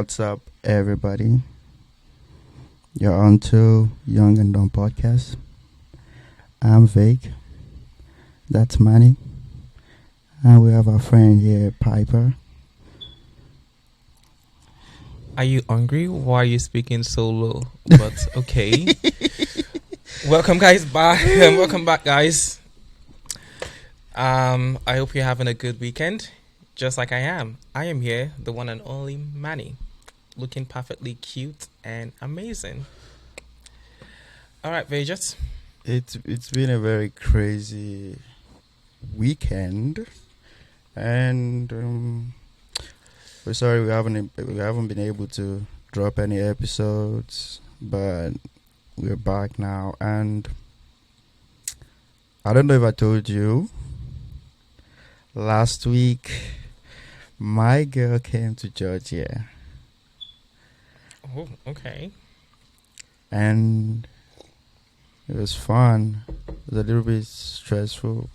What's up, everybody? You're on to Young and Dumb Podcast. I'm Vic. That's Manny. And we have our friend here, Piper. Are you hungry? Why are you speaking so low? But okay. Welcome, guys. Back. Welcome back, guys. I hope you're having a good weekend, just like I am. I am here, the one and only Manny, looking perfectly cute and amazing. All right, Vegas. It's been a very crazy weekend, and we're sorry we haven't been able to drop any episodes, but we're back now. And I don't know if I told you, last week my girl came to Georgia, Oh, okay. and it was fun. It was a little bit stressful,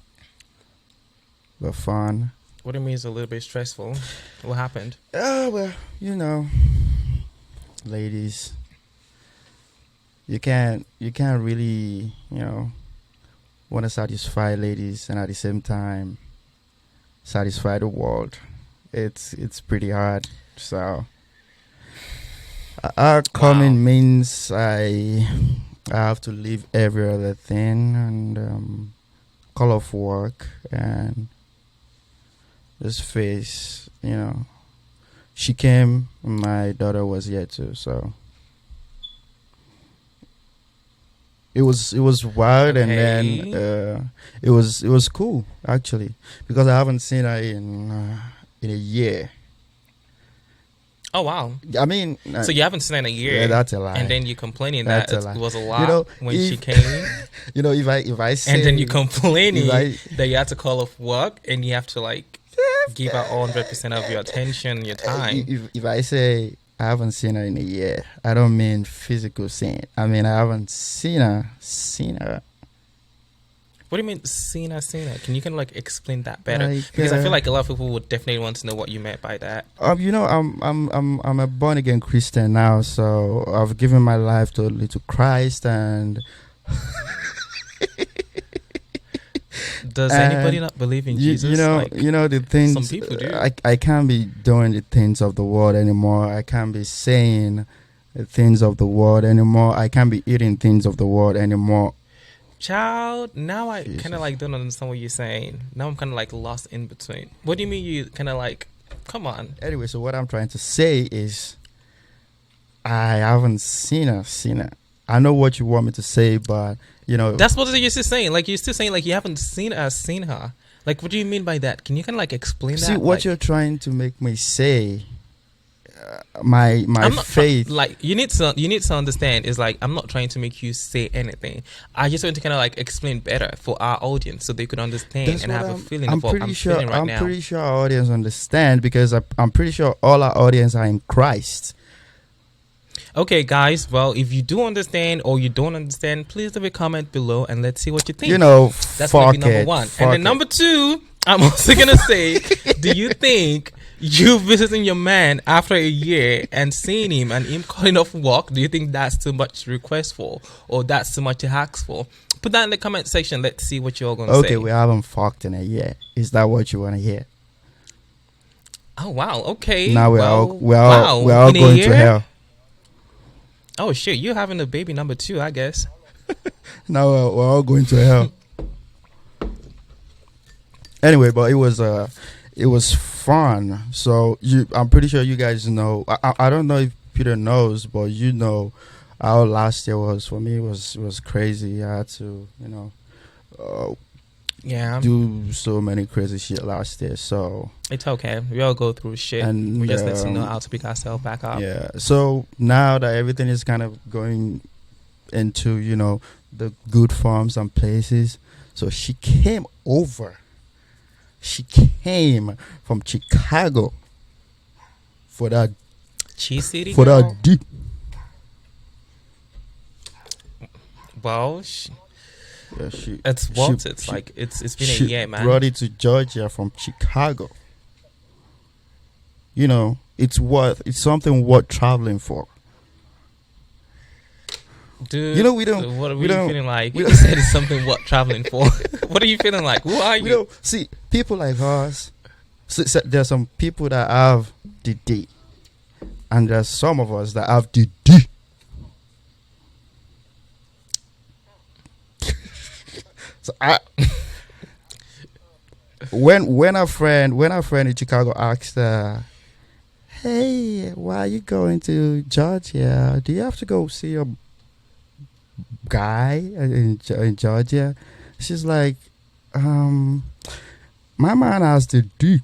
but fun. What do you mean it's a little bit stressful? What happened? Well, ladies, you can't really, want to satisfy ladies and at the same time satisfy the world. It's pretty hard. So our coming means I have to leave every other thing and call off work and just face, she came, my daughter was here too, so it was wild. And then it was cool actually, because I haven't seen her in a year. Oh, wow. I mean, So you haven't seen her in a year. yeah, that's a lie. And then you're complaining That's that a lie. it was a lot when she came. if I say, And then you're complaining if I- that you have to call off work and you have to give her 100% of your attention, your time. if I say I haven't seen her in a year, I don't mean physical seeing. I mean I haven't seen her. What do you mean seen her? Can you kind of explain that better? Like, Because I feel like a lot of people would definitely want to know what you meant by that. I'm a born again Christian now, so I've given my life totally to Christ. And Does anybody not believe in Jesus? The things. Some people do. I can't be doing the things of the world anymore. I can't be saying the things of the world anymore. I can't be eating things of the world anymore. Child, now I Jesus. kind of don't understand what you're saying. Now I'm kind of lost in between. What do you mean you kind of come on? Anyway, so what I'm trying to say is I haven't seen her. I know what you want me to say, but That's what you're still saying. You're still saying you haven't seen her. What do you mean by that? Can you kind of explain that? See what you're trying to make me say. My I'm not faith. you need to understand is I'm not trying to make you say anything. I just want to kind of explain better for our audience so they could understand That's and what have a feeling of what I'm sure, feeling right I'm now. pretty sure our audience understand, because I'm pretty sure all our audience are in Christ. Okay, guys. Well, if you do understand or you don't understand, please leave a comment below and let's see what you think. That's fuck maybe number it, one. fuck And then it. number two, I'm also gonna say, do you think you visiting your man after a year and seeing him and him calling off work, do you think that's too much to request for, or that's too much to ask for? Put that in the comment section. Let's see what you're gonna say. Okay, we haven't fucked in a year. Is that what you want to hear? Oh wow. Okay. Now we're all In a going year? to hell. Oh shit! You're having a baby number 2, I guess. Now we're all going to hell. Anyway, but it was fun. So I'm pretty sure you guys know. I don't know if Peter knows, but how last year was for me. Was crazy. I had to Yeah. do so many crazy shit last year. So It's okay. We all go through shit. And, We just need to know how to pick ourselves back up. yeah. So now that everything is kind of going into the good farms and places, so she came over. She came from Chicago for that Cheese City. for girl? that deep. Well, Yeah, it's been a year, man. Brought it to Georgia from Chicago. You know, it's something worth traveling for. Dude, You know, we don't. what are we you don't. feeling like? we You don't- said it's something what traveling for. What are you feeling like? Who are We you? don't see people like us. There's some people that have the D, and there's some of us that have the D. So when our friend in Chicago asked, "Hey, why are you going to Georgia? Do you have to go see your guy in Georgia?" She's like, "My man has to do,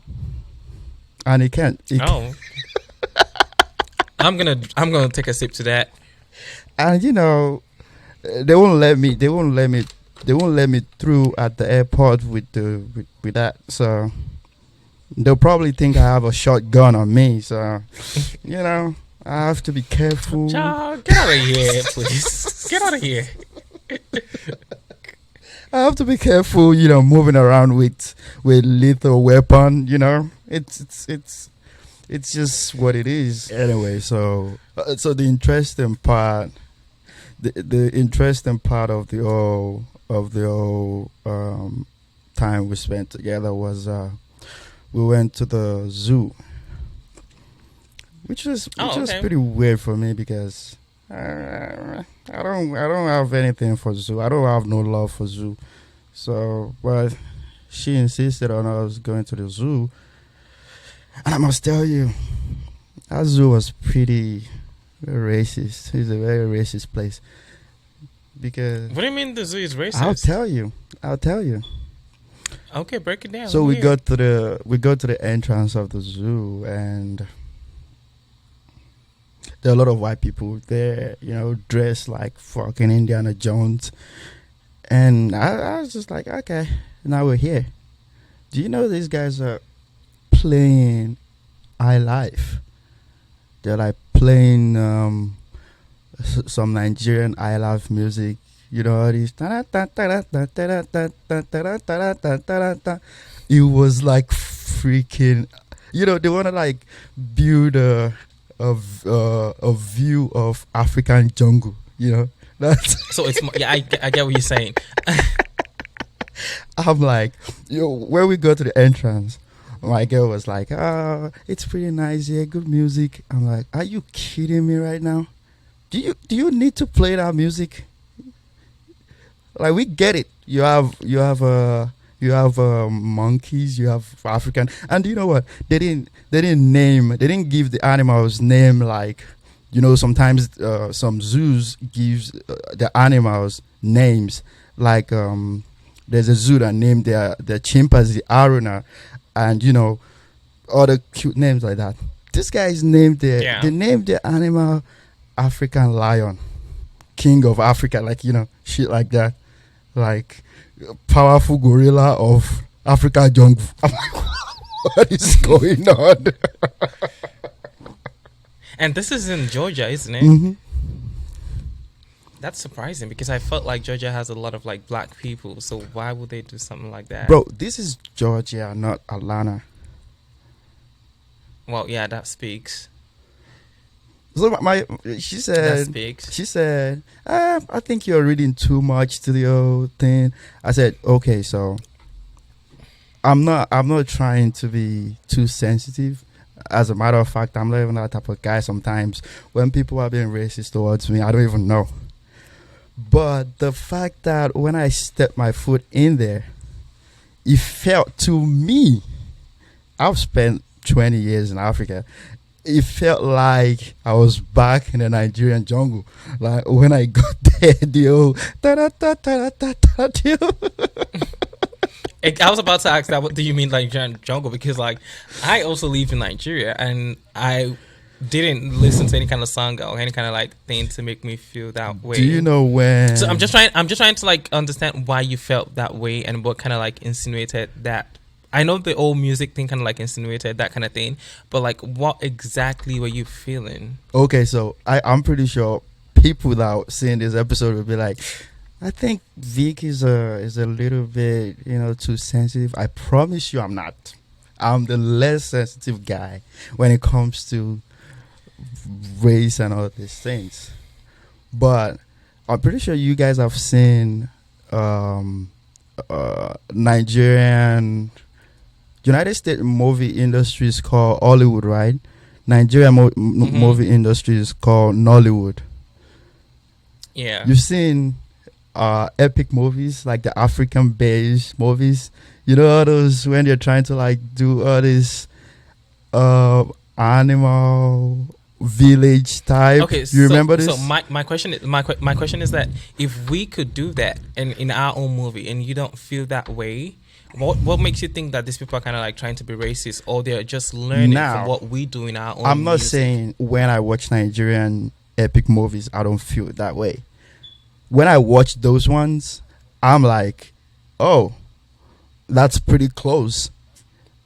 and he can't." Oh, I'm gonna take a sip to that. And you know, they won't let me. They won't let me. They won't let me through at the airport with that. So they'll probably think I have a shotgun on me. So you know, I have to be careful. Child, get out of here, please. Get out of here. I have to be careful. You know, moving around with lethal weapon. You know, it's just what it is. Anyway, so the interesting part, the interesting part of the whole time we spent together was we went to the zoo, which was okay. pretty weird for me because I don't have anything for zoo. I don't have no love for zoo. So, but she insisted on us going to the zoo, and I must tell you, that zoo was pretty racist. It's a very racist place because What do you mean the zoo is racist? I'll tell you. Okay, break it down. So we Weird. go to the entrance of the zoo, and there are a lot of white people there, you know, dressed like fucking Indiana Jones. And I was just like, okay, now we're here. Do you know these guys are playing iLife? They're like playing some Nigerian iLife music. You know, all these. It was like freaking. You know, they want to like build a view of African jungle. You know, that's. So it's I get what you're saying. I'm like, yo, when we go to the entrance, my girl was like, "Oh, it's pretty nice here, good music." I'm like, "Are you kidding me right now? Do you need to play that music? Like, we get it. You have monkeys, you have African, and you know what? They didn't give the animals name like, you know, sometimes some zoos gives the animals names like there's a zoo that named their chimpanzee Aruna, and you know, other cute names like that. This guy's named they named the animal African lion, king of Africa, like, you know, shit like that, like powerful gorilla of Africa jungle. I'm like, what is going on? And this is in Georgia, isn't it? Mm-hmm. That's surprising because I felt like Georgia has a lot of like black people. So why would they do something like that? Bro, this is Georgia, not Atlanta. Well, yeah, that speaks. So she That said, speaks. I think you're reading too much to the whole thing. I said, okay, so I'm not trying to be too sensitive. As a matter of fact, I'm not even that type of guy. Sometimes when people are being racist towards me, I don't even know. But the fact that when I stepped my foot in there, it felt to me, I've spent 20 years in Africa. It felt like I was back in the Nigerian jungle. Like when I got there, the old I was about to ask that. What do you mean, like jungle? Because like I also live in Nigeria, and I didn't listen to any kind of song or any kind of like thing to make me feel that way. Do you know when? So I'm just trying to like understand why you felt that way and what kind of like insinuated that. I know the old music thing kind of like insinuated that kind of thing, but like what exactly were you feeling? Okay, so I'm pretty sure people that are seeing this episode will be like, I think Vic is a little bit, you know, too sensitive. I promise you I'm not. I'm the less sensitive guy when it comes to race and all these things. But I'm pretty sure you guys have seen um, Nigerian United States movie industry is called Hollywood, right? Nigerian movie industry is called Nollywood. Yeah. You've seen epic movies like the African based movies. You know all those when they're trying to like do all this uh animal village type. Okay, You remember so this? my question is my question is that if we could do that in our own movie and you don't feel that way, what makes you think that these people are kind of like trying to be racist, or they're just learning Now, from what we do in our own? I'm not music? saying when I watch Nigerian epic movies I don't feel that way. When I watch those ones, I'm like, oh, that's pretty close.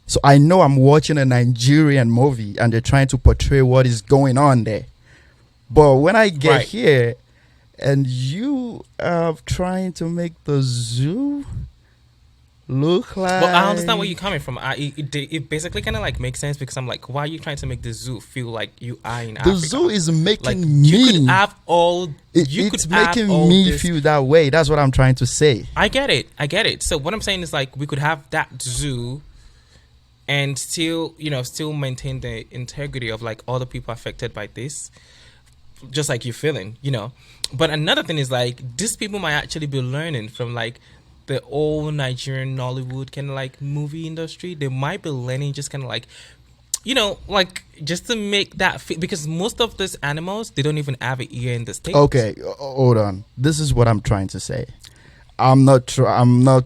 So I know I'm watching a Nigerian movie and they're trying to portray what is going on there. But when I get Right. here and you are trying to make the zoo look like. Well, I understand where you're coming from. It basically kind of like makes sense because I'm like, why are you trying to make the zoo feel like you are in The Africa? zoo is making Like me. you could have all. You It's could have making all me this. feel that way. That's what I'm trying to say. I get it. I get it. So what I'm saying is like we could have that zoo and still, still maintain the integrity of like all the people affected by this, just like you're feeling. But another thing is like these people might actually be learning from like the old Nigerian Nollywood kind of like movie industry. They might be learning just kind of like, like just to make that fit because most of these animals they don't even have an ear in the States. Okay, hold on. This is what I'm trying to say. I'm not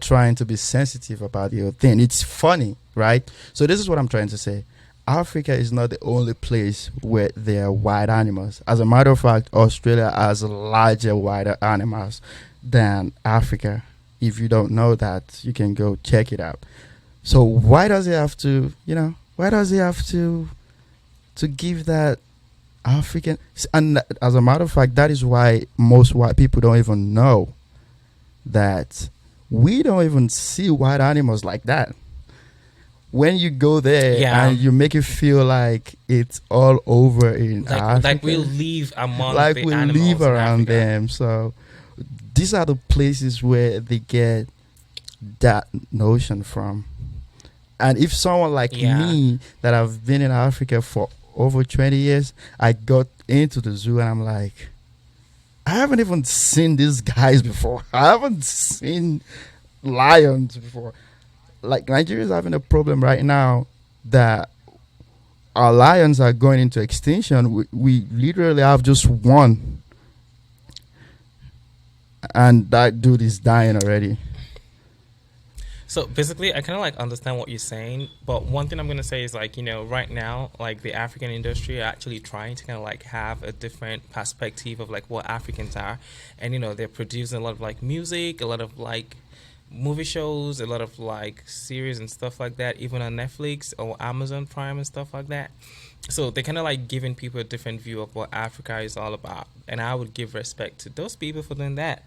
trying to be sensitive about your thing. It's funny, right? So this is what I'm trying to say. Africa is not the only place where there are wild animals. As a matter of fact, Australia has larger wild animals than Africa. If you don't know that, you can go check it out. So why does it have to, why does it have to give that African? And as a matter of fact, that is why most white people don't even know that we don't even see wild animals like that. When you go there Yeah. and you make it feel like it's all over in Africa, Like we live among like the we animals live in around Africa. them. So these are the places where they get that notion from. And if someone like Yeah. me that I've been in Africa for over 20 years, I got into the zoo and I'm like, I haven't even seen these guys before. I haven't seen lions before. Like Nigeria is having a problem right now that our lions are going into extinction. We literally have just one, and that dude is dying already. So basically, I kind of like understand what you're saying, but one thing I'm gonna say is like right now, like the African industry are actually trying to kind of like have a different perspective of like what Africans are, and they're producing a lot of like music, a lot of like movie shows, a lot of like series and stuff like that, even on Netflix or Amazon Prime and stuff like that. So they're kind of like giving people a different view of what Africa is all about, and I would give respect to those people for doing that.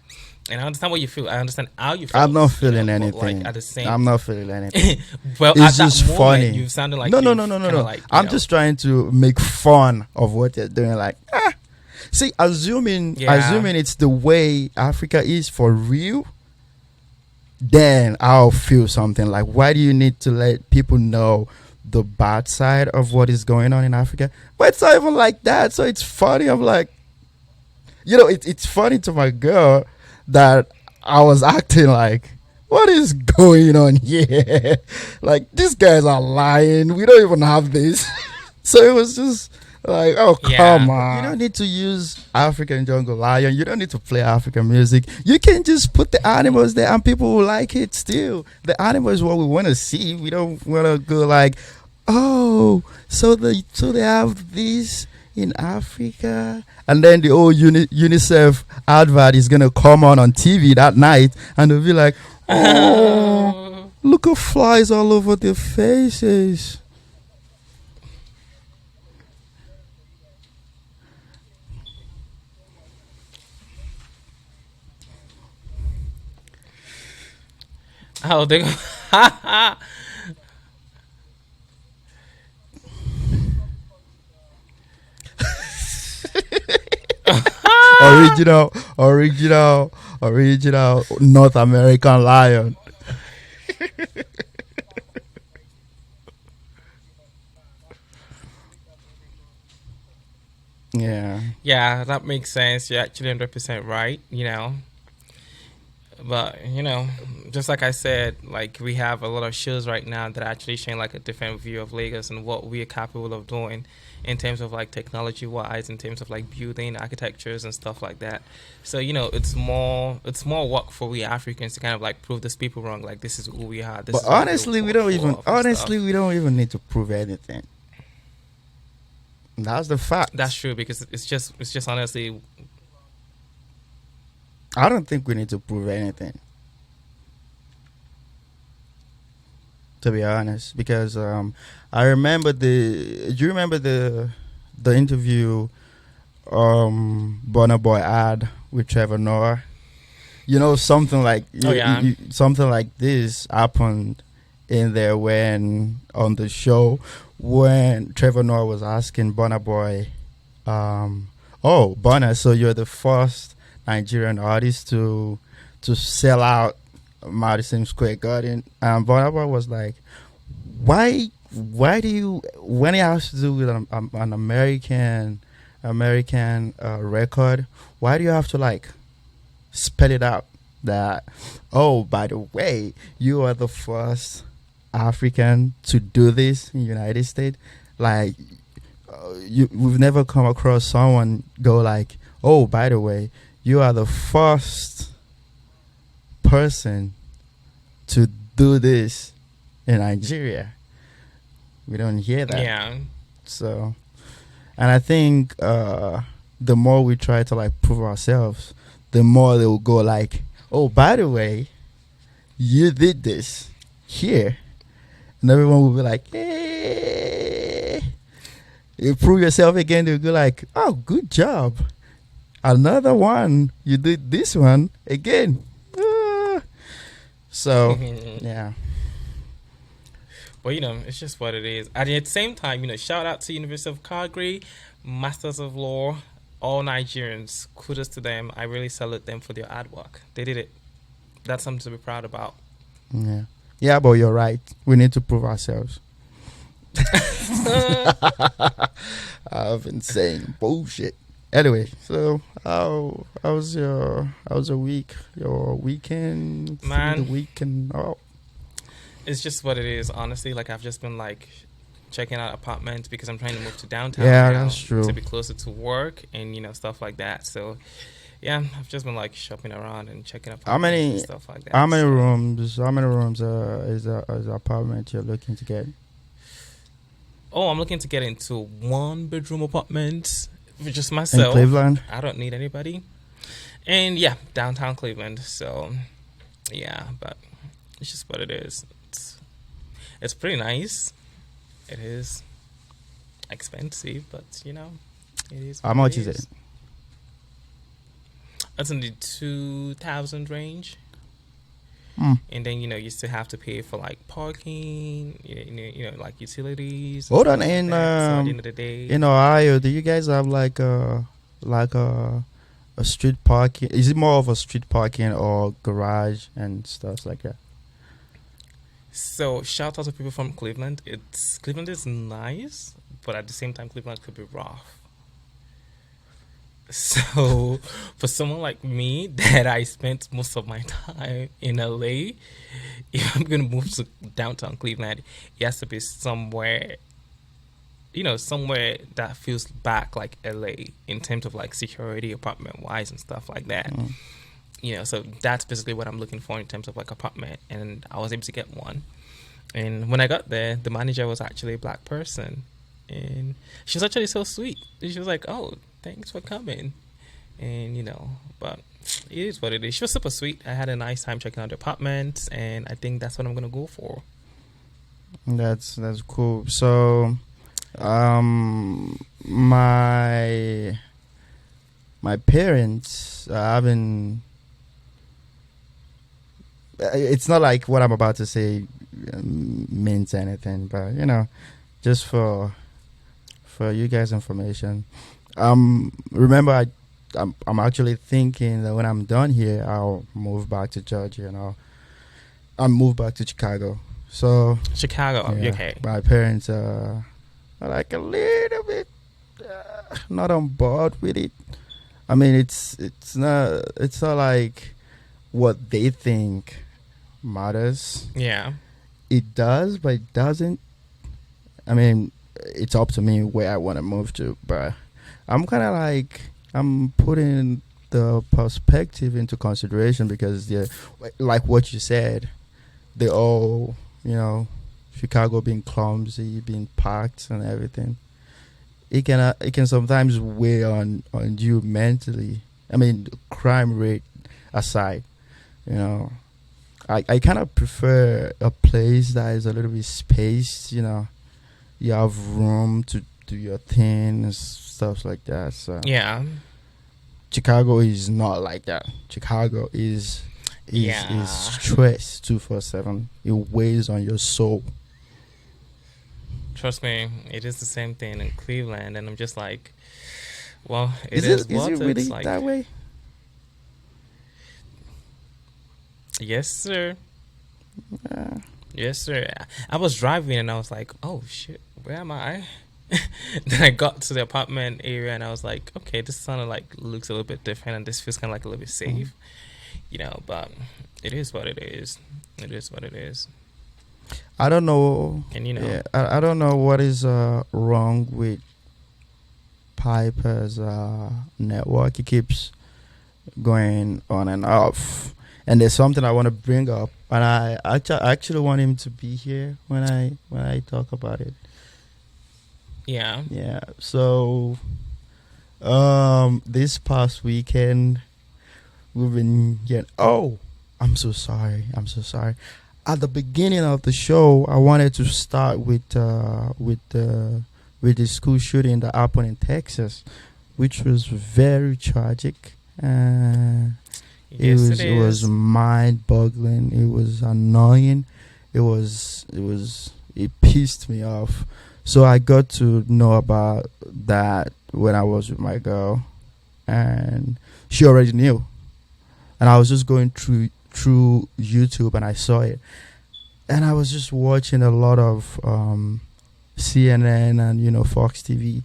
And I understand what you feel. I understand how you feel. I'm not feeling but, anything. Like, at the same, I'm not feeling anything. well, It's at just that moment, funny. you sounded like no. kinda like, I'm just trying to make fun of what they're doing. Like, see, assuming it's the way Africa is for real, then I'll feel something like, why do you need to let people know the bad side of what is going on in Africa? But it's not even like that. So it's funny. I'm like, it's funny to my girl that I was acting like, what is going on here? Like, these guys are lying. We don't even have this. So it was just like, oh, Yeah. come on. You don't need to use African Jungle Lion. You don't need to play African music. You can just put the animals there and people will like it still. The animal is what we want to see. We don't want to go like, oh, so they have this in Africa. And then the old UNICEF advert is going to come on TV that night and they'll be like, oh, look at flies all over their faces. Oh, they go. original North American lion. Yeah. Yeah, that makes sense. You're actually 100% right, But, just like I said, like we have a lot of shows right now that are actually showing like a different view of Lagos and what we are capable of doing in terms of like technology wise, in terms of like building architectures and stuff like that. So, it's more work for we Africans to kind of like prove these people wrong. Like this is who we are. This But is what we fought for and honestly stuff. we don't even need to prove anything. That's the That's fact. true because it's just honestly. I don't think we need to prove anything, to be honest, because I remember the. Do you remember the interview Burna Boy had with Trevor Noah? Something like Oh yeah. something like this happened in there when on the show when Trevor Noah was asking Burna Boy, "Oh, Burna, so you're the first Nigerian artist to sell out Madison Square Garden?" And Burna Boy was like, "Why do you when it has to do with an American record? Why do you have to like?" spell it out that, oh, by the way, you are the first African to do this in the United States. Like, we've never come across someone go like, oh, by the way, you are the first person to do this in Nigeria. We don't hear that. Yeah. So, and I think the more we try to like prove ourselves, the more they will go like, oh, by the way, you did this here. And everyone will be like, hey. You prove yourself again, they'll go like, oh, good job. Another one. You did this one again. Ah. So, yeah. But it's just what it is. And at the same time, shout out to University of Calgary, Masters of Law, all Nigerians. Kudos to them. I really salute them for their hard work. They did it. That's something to be proud about. Yeah. Yeah, but you're right. We need to prove ourselves. I've been saying bullshit. Anyway, so how's your week? Your weekend? Man, The weekend? Oh, it's just what it is. Honestly, like I've just been like checking out apartments because I'm trying to move to downtown yeah, now that's true. to be closer to work and stuff like that. So yeah, I've just been like shopping around and checking How apartments and many stuff like how that. many So rooms? How many rooms is the apartment you're looking to get I'm looking to get into one bedroom apartment for just in myself. Cleveland? I don't need anybody. And yeah, downtown Cleveland. So yeah, but it's just what it is. It's pretty nice. It is expensive, but it is How what much it is it? is. That's in the 2,000 range. Hmm. And then you still have to pay for like parking, like utilities and Hold stuff on, like that. So at the end of the day, in Ohio, do you guys have like a street parking? Is it more of a street parking or garage and stuff like that? so shout out to people from Cleveland. Cleveland is nice, but at the same time, Cleveland could be rough. So for someone like me that I spent most of my time in LA, if I'm gonna move to downtown Cleveland, it has to be somewhere that feels back like LA in terms of like security, apartment wise and stuff like that. Mm. So that's basically what I'm looking for in terms of like apartment, and I was able to get one. And when I got there, the manager was actually a black person, and she was actually so sweet. She was like, "Oh, thanks for coming," and but it is what it is. She was super sweet. I had a nice time checking out the apartments, and I think that's what I'm gonna go for. That's cool. So, my parents haven't. It's not like what I'm about to say means anything, but just for you guys' information. Remember I'm actually thinking that when I'm done here, I'll move back to Georgia and I'll move back to Chicago. So Chicago. yeah, Okay. my parents are like a little bit not on board with it. I mean, it's not like what they think matters. Yeah. It does, but it doesn't. I mean, it's up to me where I want to move to, but I'm kind of like I'm putting the perspective into consideration because they're like what you said. They all, Chicago being clumsy, being packed, and everything. It can sometimes weigh on you mentally. I mean, crime rate aside, you know. I kind of prefer a place that is a little bit spaced. You have room to do your thing and stuff like that. So Yeah. Chicago is not like that. Chicago is Yeah. stress 247. It weighs on your soul. Trust me, it is the same thing in Cleveland, and I'm just like, well, Is is it what really it's like. that way? Yes, sir. Yeah. Yes, sir. I was driving and I was like, oh shit, where am I? Then I got to the apartment area and I was like, okay, this sounded like looks a little bit different and this feels kind of like a little bit safe, but it is what it is. It is what it is. I don't know. And Yeah, I don't know what is wrong with Piper's network. It keeps going on and off. And there's something I want to bring up, and I actually want him to be here when I talk about it. Yeah. Yeah. So, this past weekend, we've been getting. Oh, I'm so sorry. I'm so sorry. At the beginning of the show, I wanted to start with the school shooting that happened in Texas, which was very tragic. Yes, It was mind-boggling. It was annoying. It pissed me off. So I got to know about that when I was with my girl, and she already knew. And I was just going through YouTube and I saw it, and I was just watching a lot of CNN and Fox TV.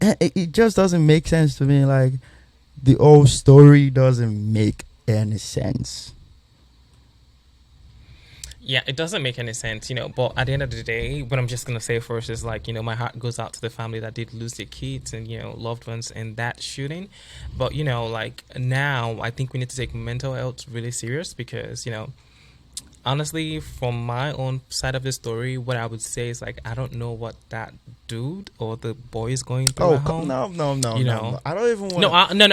And it just doesn't make sense to me. Like, the whole story doesn't make any sense. Yeah, it doesn't make any sense, but at the end of the day, what I'm just going to say first is like, my heart goes out to the family that did lose their kids and, loved ones in that shooting. But, like now I think we need to take mental health really serious because, honestly, from my own side of the story, what I would say is like, I don't know what that dude or the boy is going through at home. No. No. I don't even want. No,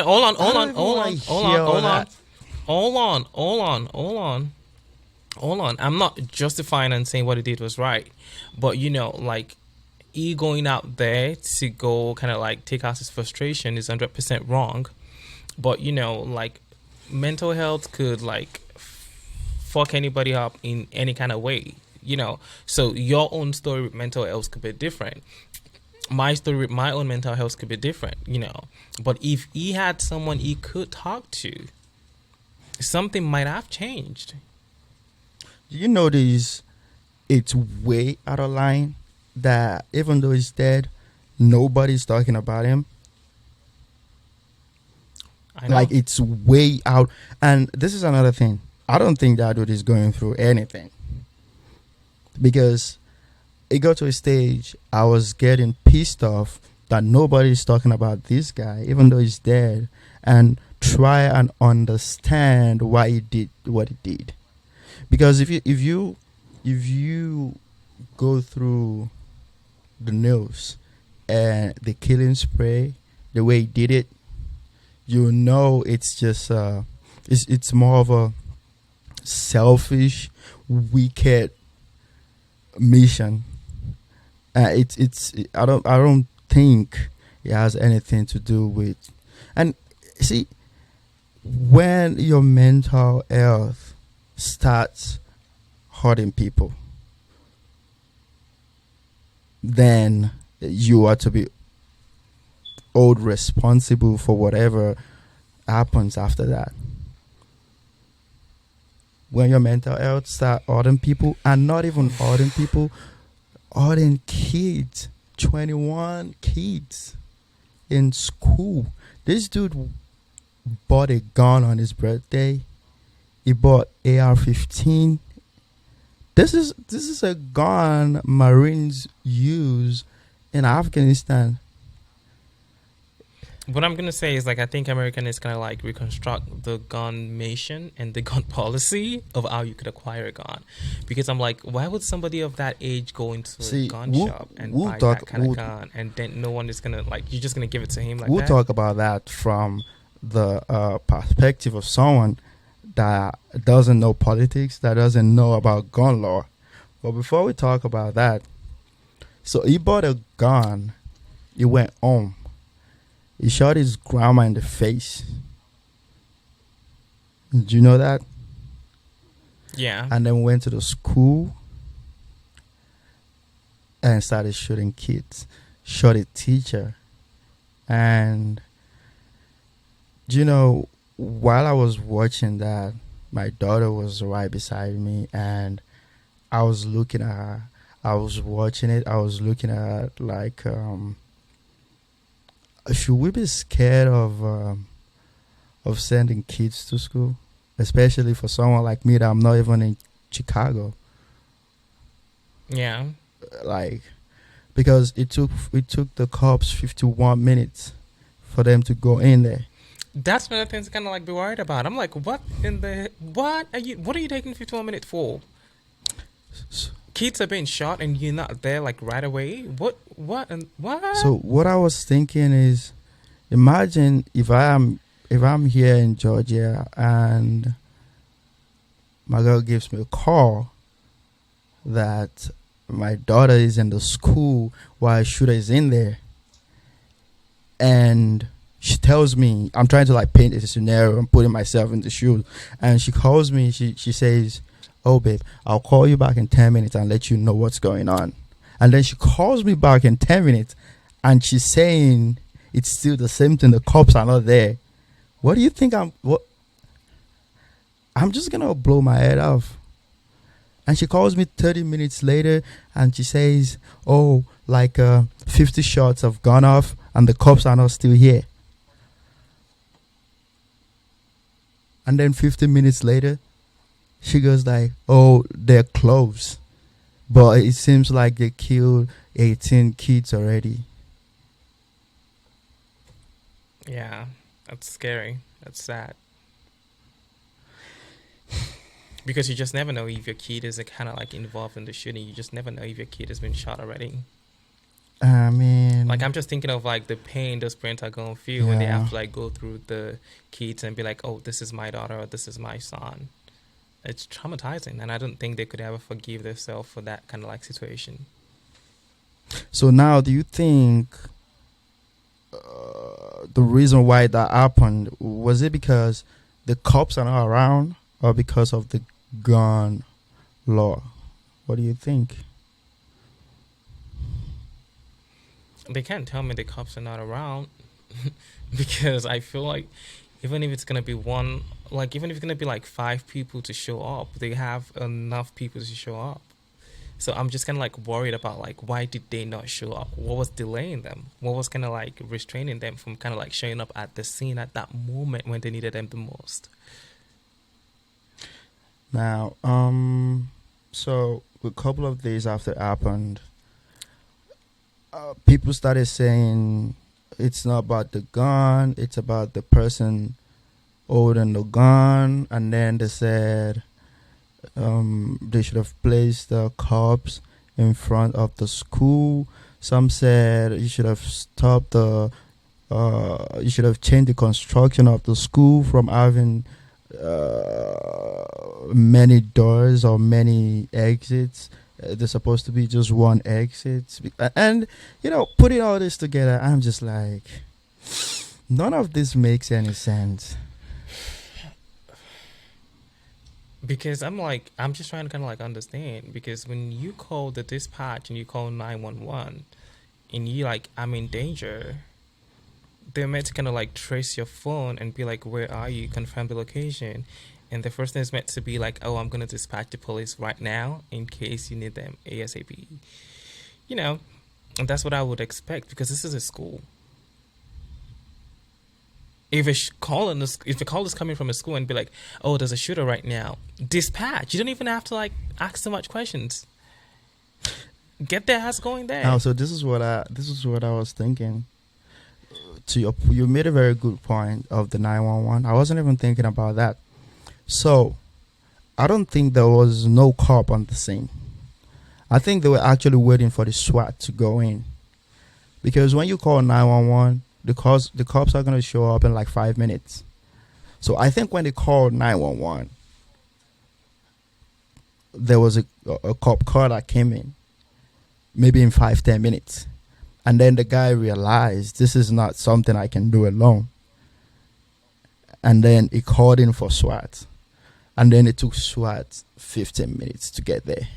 hold on. I'm not justifying and saying what he did was right, but like, he going out there to go kind of like take out his frustration is 100% wrong. But like, mental health could like fuck anybody up in any kind of way. So your own story with mental health could be different. My story with my own mental health could be different. But if he had someone he could talk to, something might have changed. You notice it's way out of line that even though he's dead, nobody's talking about him. I know. Like, it's way out. And this is another thing. I don't think that dude is going through anything. Because it got to a stage I was getting pissed off that nobody's talking about this guy, even though he's dead, and try and understand why he did what he did. Because if you go through the news and the killing spree, the way he did it, it's just it's more of a selfish, wicked mission. I don't think it has anything to do with. And see, when your mental health starts hurting people, then you are to be held responsible for whatever happens after that? When your mental health start hurting people, and not even hurting people, hurting kids, 21 kids in school. This dude bought a gun on his birthday. He bought AR-15. This is a gun Marines use in Afghanistan. What I'm gonna say is like I think American is gonna like reconstruct the gun nation and the gun policy of how you could acquire a gun, because I'm like, why would somebody of that age go into a gun shop and buy that kind of gun, and then no one is gonna like, you're just gonna give it to him like we'll that? talk about that from the perspective of someone that doesn't know politics, that doesn't know about gun law. But before we talk about that, so he bought a gun. He went home. He shot his grandma in the face. Did you know that? Yeah. And then went to the school and started shooting kids. Shot a teacher. And, while I was watching that, my daughter was right beside me, and I was looking at her. I was watching it. I was looking at her like, should we be scared of sending kids to school, especially for someone like me that I'm not even in Chicago? Yeah. Like, because it took the cops 51 minutes for them to go in there. That's one of the things I kind of like be worried about. I'm like, what are you taking 51 minutes for? Kids are being shot and you're not there like right away. What? So what I was thinking is, imagine if I'm here in Georgia and my girl gives me a call that my daughter is in the school while a shooter is in there, and she tells me, I'm trying to like paint a scenario and putting myself in the shoes, and she calls me. She says, "Oh babe, I'll call you back in 10 minutes and let you know what's going on." And then she calls me back in 10 minutes and she's saying it's still the same thing. The cops are not there. What do you think I'm just going to blow my head off. And she calls me 30 minutes later and she says, oh, like 50 shots have gone off and the cops are not still here. And then 50 minutes later, she goes like, oh, they're close. But it seems like they killed 18 kids already. Yeah, that's scary. That's sad. Because you just never know if your kid is kind of like involved in the shooting. You just never know if your kid has been shot already. I mean, like, I'm just thinking of like the pain those parents are going to feel when they have to like go through the kids and be like, oh, this is my daughter or this is my son. It's traumatizing, and I don't think they could ever forgive themselves for that kind of like situation. So now, do you think the reason why that happened, was it because the cops are not around or because of the gun law? What do you think? They can't tell me the cops are not around because I feel like even if it's going to be even if it's going to be like 5 people to show up, they have enough people to show up. So I'm just kind of like worried about like, why did they not show up? What was delaying them? What was kind of like restraining them from kind of like showing up at the scene at that moment when they needed them the most? Now, so a couple of days after it happened, people started saying it's not about the gun, it's about the person holding the gun. And then they said they should have placed the cops in front of the school. Some said you should have stopped you should have changed the construction of the school from having many doors or many exits. There's supposed to be just one exit. And, putting all this together, I'm just like, none of this makes any sense. Because I'm just trying to kind of like understand. Because when you call the dispatch and you call 911 and you like, I'm in danger, they're meant to kind of like trace your phone and be like, where are you? Confirm the location. And the first thing is meant to be like, oh, I'm going to dispatch the police right now in case you need them ASAP. You know, and that's what I would expect because this is a school. If a call is coming from a school and be like, oh, there's a shooter right now, dispatch. You don't even have to like ask so much questions. Get their ass going there. Now, so this is what I was thinking. You made a very good point of the 911. I wasn't even thinking about that. So, I don't think there was no cop on the scene. I think they were actually waiting for the SWAT to go in, because when you call 911, the cops are gonna show up in like 5 minutes. So I think when they called 911, there was a cop car that came in, maybe in 5-10 minutes. And then the guy realized this is not something I can do alone. And then he called in for SWAT. And then it took SWAT 15 minutes to get there.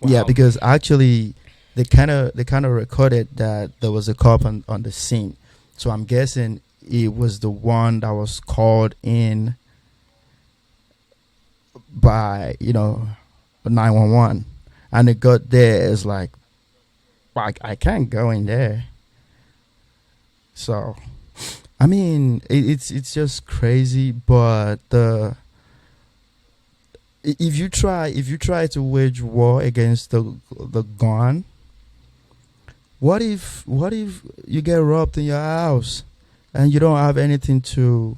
Wow. Yeah, because actually they kind of recorded that there was a cop on the scene. So I'm guessing it was the one that was called in by, 911, and it got there. It's like, I can't go in there. So, I mean, it's just crazy. But if you try to wage war against the gun, what if you get robbed in your house and you don't have anything to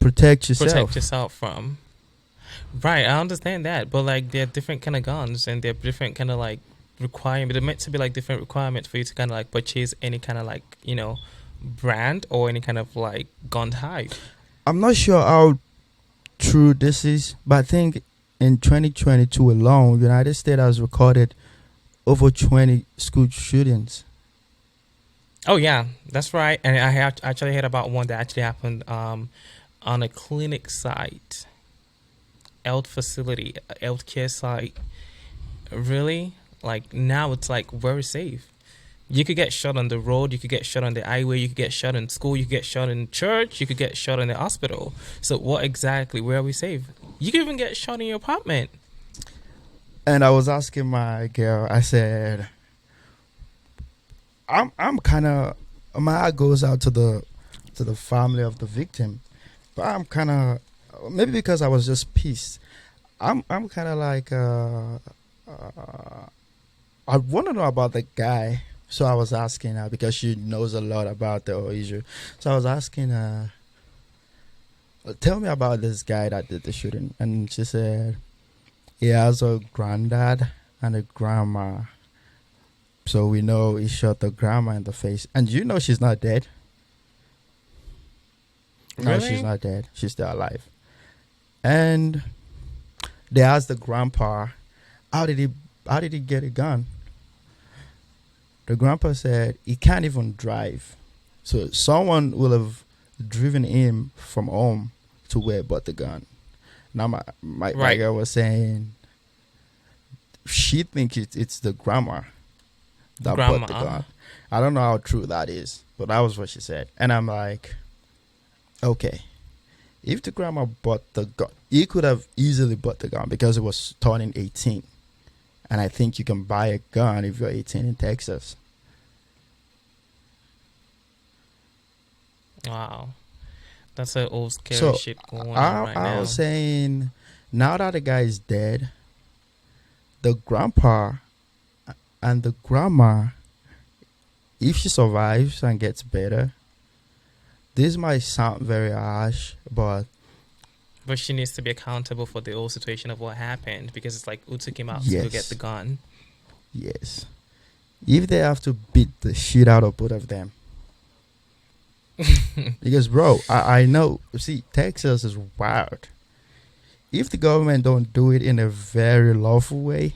protect yourself? Protect yourself from. Right, I understand that, but like they're different kind of guns and they're different kind of like requirement. They're meant to be like different requirements for you to kind of like purchase any kind of like brand or any kind of like gun type. I'm not sure how true this is, but I think in 2022 alone, United States has recorded over 20 school shootings. Oh yeah, that's right. And I actually heard about one that actually happened on a clinic site. Health facility, healthcare site. Really? Like now it's like very safe. You could get shot on the road, you could get shot on the highway, you could get shot in school, you could get shot in church, you could get shot in the hospital. So what exactly, where are we safe? You could even get shot in your apartment. And I was asking my girl, I said, I'm kind of, my heart goes out to the family of the victim, but I'm kind of, maybe because I was just pissed. I'm kind of like I want to know about the guy, so I was asking her because she knows a lot about the whole issue. So I was asking her, tell me about this guy that did the shooting, and she said he has a granddad and a grandma. So we know he shot the grandma in the face, and she's not dead. Really? No, she's not dead. She's still alive. And they asked the grandpa, how did he get a gun? The grandpa said he can't even drive. So someone will have driven him from home to where he bought the gun. Now my girl was saying she thinks it's the grandma that bought the gun. I don't know how true that is, but that was what she said. And I'm like, okay. If the grandma bought the gun, he could have easily bought the gun because it was turning 18. And I think you can buy a gun if you're 18 in Texas. Wow. That's an old scary shit going on right now. I was saying, now that the guy is dead, the grandpa and the grandma, if she survives and gets better, this might sound very harsh, but she needs to be accountable for the whole situation of what happened, because it's like, who took him out to go get the gun? Yes. If they have to beat the shit out of both of them. Because, bro, I know, see, Texas is wild. If the government don't do it in a very lawful way,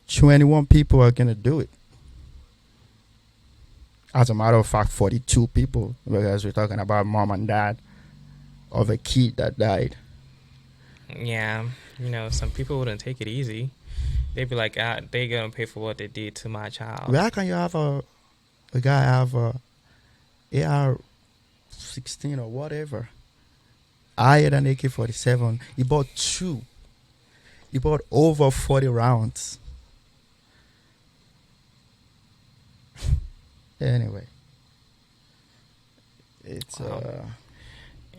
21 people are going to do it. As a matter of fact, 42 people, because we're talking about mom and dad of a kid that died. Yeah, some people wouldn't take it easy. They'd be like, they gonna pay for what they did to my child. How can you have a guy have a AR-16 or whatever higher than AK-47? He bought two. He bought over 40 rounds. Anyway, it's Wow.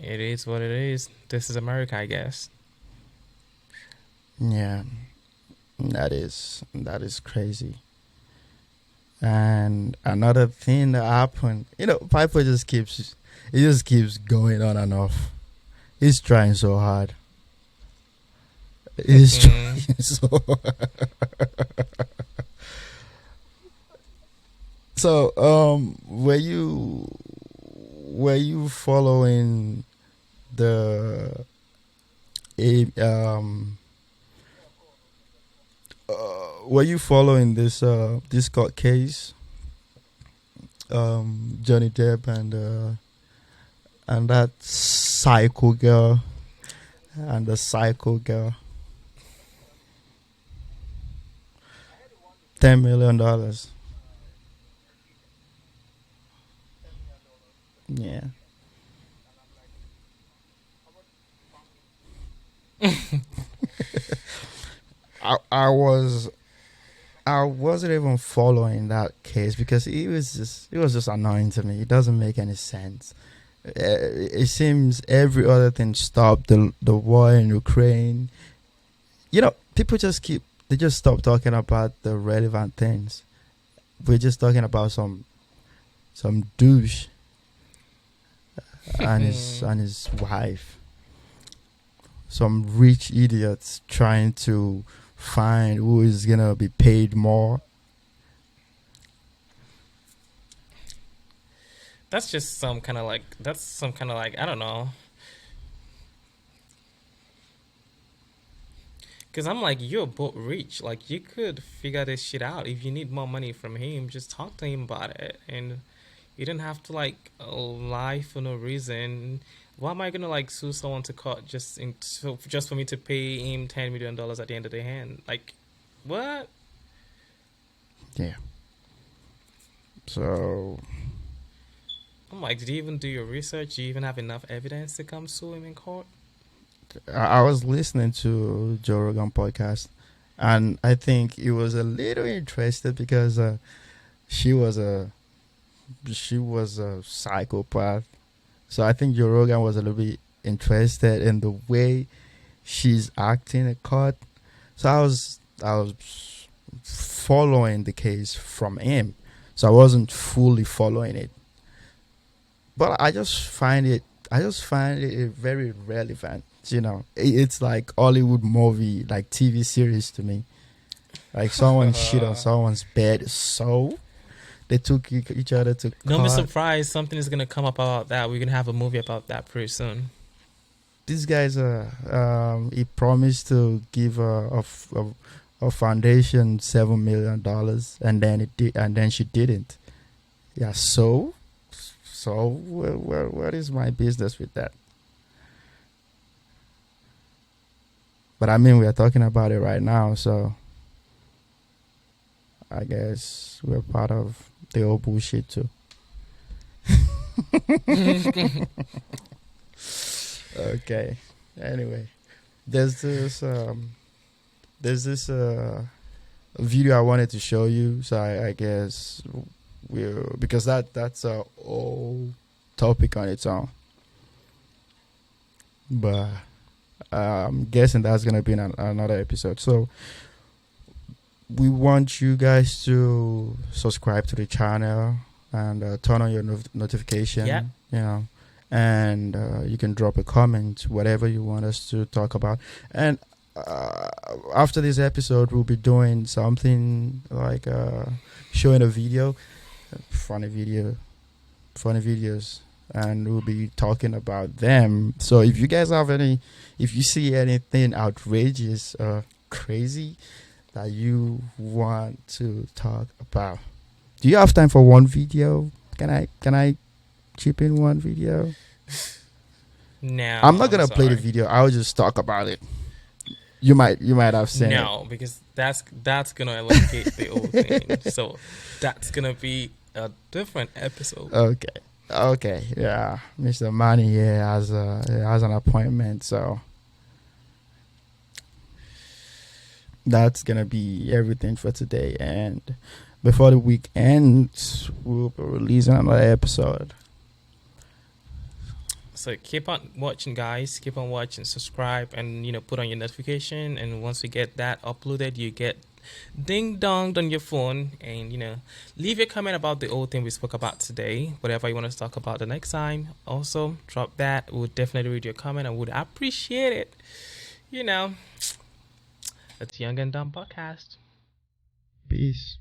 It is what it is. This is America, I guess. yeah, that is crazy. And another thing that happened, Piper just keeps going on and off. He's trying so hard. He's trying Mm. so. So, were you following the a- um were you following this court case, Johnny Depp and that psycho girl and the psycho girl, $10 million? Yeah. I wasn't even following that case because it was just annoying to me. It doesn't make any sense. It seems every other thing stopped, the war in Ukraine. People they just stop talking about the relevant things. We're just talking about some douche and his wife, some rich idiots trying to find who is gonna be paid more. That's just some kind of like. That's some kind of like. I don't know. Because I'm like, you're both rich. Like, you could figure this shit out. If you need more money from him, just talk to him about it. And you don't have to, like, lie for no reason. Why am I going to, like, sue someone to court just for me to pay him $10 million at the end of the hand? Like, what? Yeah. So I'm like, did you even do your research? Do you even have enough evidence to come sue him in court? I was listening to Joe Rogan podcast, and I think he was a little interested because she was a she was a psychopath. So I think Joe Rogan was a little bit interested in the way she's acting in court. So I was following the case from him. So I wasn't fully following it, but I just find it very relevant. It's like Hollywood movie, like TV series to me. Like someone shit on someone's bed, so they took each other to Don't be court. surprised. Something is going to come up about that. We're going to have a movie about that pretty soon. These guys, he promised to give a foundation $7 million, and then it did, and then she didn't. Yeah, so what is my business with that? But I mean, we are talking about it right now, so I guess we're part of the old bullshit too. Okay. Anyway, there's this video I wanted to show you, so I guess we'll, because that's a whole topic on its own. But I'm guessing that's gonna be in another episode. So we want you guys to subscribe to the channel and turn on your notification. Yeah. And you can drop a comment, whatever you want us to talk about. And after this episode, we'll be doing something like showing a video, funny videos, and we'll be talking about them. So if you guys have if you see anything outrageous or crazy that you want to talk about, do you have time for one video? Can I chip in one video? No, I'm not gonna play the sorry. video. I'll just talk about it. you might have seen it. No, because that's gonna elongate the whole thing. So that's gonna be a different episode. Okay. Okay. Yeah. Mr. Manny here has an appointment, so that's gonna be everything for today. And before the week ends, we'll be releasing another episode. So keep on watching, guys. Keep on watching, subscribe, and put on your notification. And once we get that uploaded, you get ding donged on your phone. And leave your comment about the old thing we spoke about today. Whatever you want us to talk about the next time. Also, drop that. We'll definitely read your comment and would appreciate it. It's Young and Dumb Podcast. Peace.